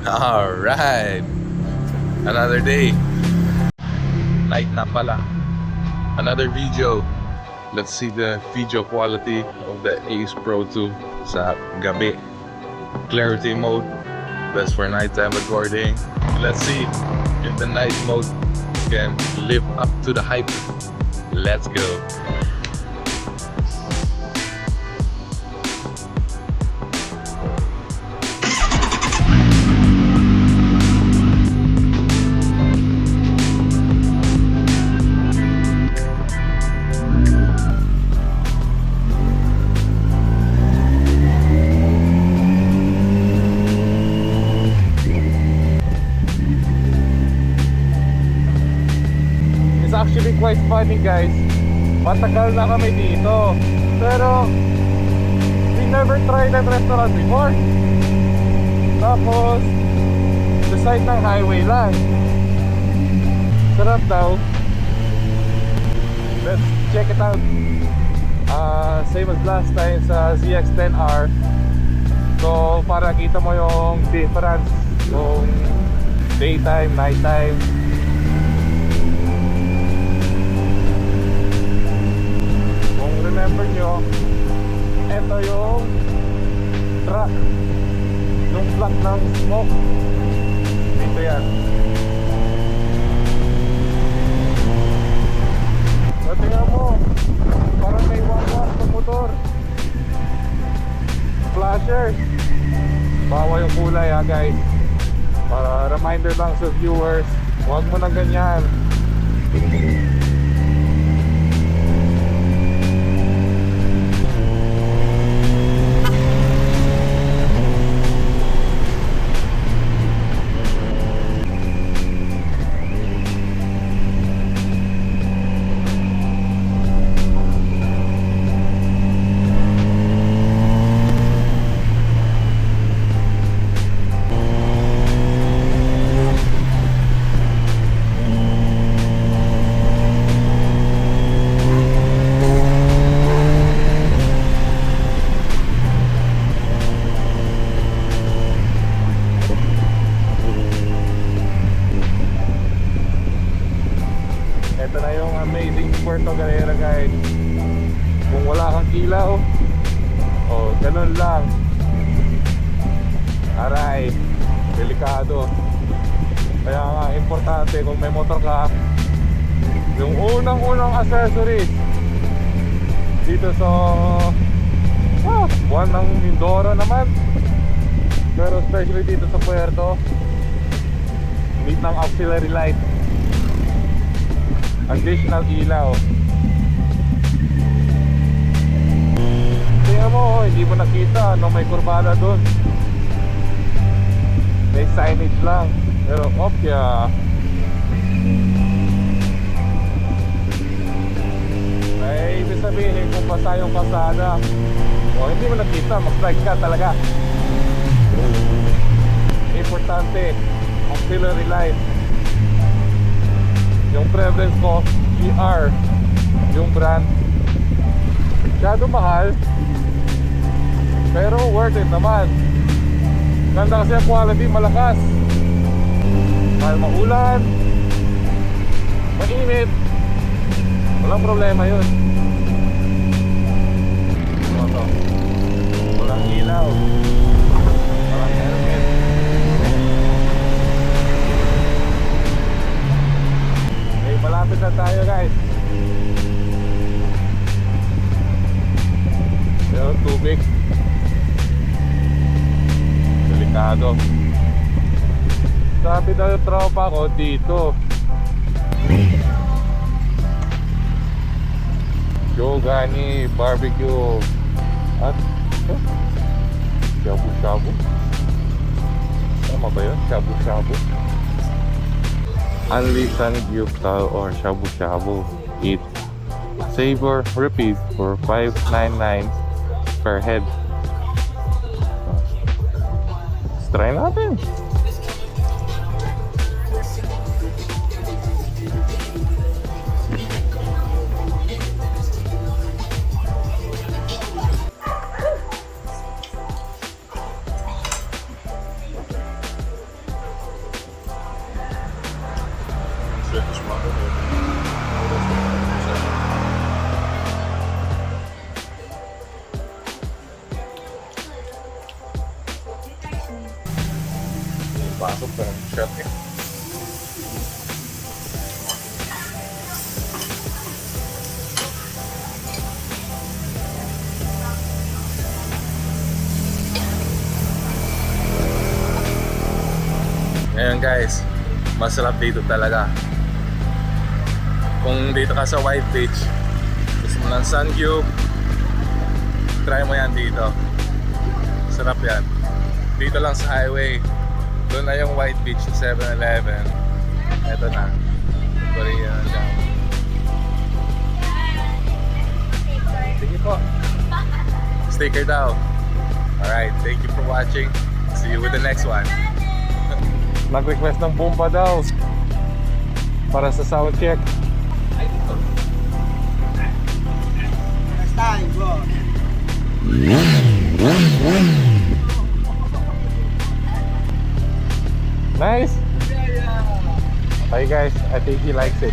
Alright, another day. Night na pala. Another video. Let's see the video quality of the Ace Pro 2 sa gabi. Clarity mode, best for nighttime recording. Let's see if the night mode can live up to the hype. Let's go. It's actually quite funny, guys. Matagal na kami dito, pero we never tried that restaurant before. Tapos the side ng highway lang. Sarap daw. Let's check it out. Same as last time sa ZX-10R. So para kita mo yung difference kung daytime, nighttime. Kung remember nyo, ito yung truck, yung flat ng smoke. Dito yan. So tingnan mo, parang may one-one sa motor. Flashers. Bawa yung kulay ha guys. Para reminder lang sa viewers, huwag mo na ganyan. Ito na yung amazing Puerto Galera guys. Kung wala kang ilaw, oh, ganun lang. Aray, delikado. Kaya nga importante kung may motor ka, yung unang accessories dito sa buwan ng Mindoro naman, pero especially dito sa Puerto, need ng auxiliary light, additional ilaw. Tingnan mo, hindi mo nakita no, may kurbada dun, may signage lang, pero opya. Ay ibig sabihin kung basa yung kalsada o hindi mo nakita, mag-strike ka talaga. Importante, auxiliary light. Yung preference ko, ER, yung brand. Masyado mahal, pero worth it naman. Ganda kasi ang quality, malakas. Mahal maulan, mainit, walang problema yun. Ano to? Walang ilaw, walang helmet. Okay, malapit na tayo guys. Pero tubig, delikado. Sabi daw yung tropa ko dito, Yogani Barbecue at shabu-shabu. Tama ba yun? Shabu-shabu. Unleashed Gyuptal or shabu-shabu. Eat, savor, repeat for $5.99 per head. Let's try natin. Pasok pa ng shot eh. Ngayon guys, masarap dito talaga. Kung dito ka sa White Beach, gusto mo ng Suncube, try mo yan dito. Sarap yan. Dito lang sa highway. Doon na yung White Beach sa 7-Eleven. Eto na. Korean jam. Sige po. Sticker daw. Alright, thank you for watching. See you with the next one. Nag-request ng Boompa daw para sa sound check. Next time, bro. Nice. Bye guys, I think he likes it.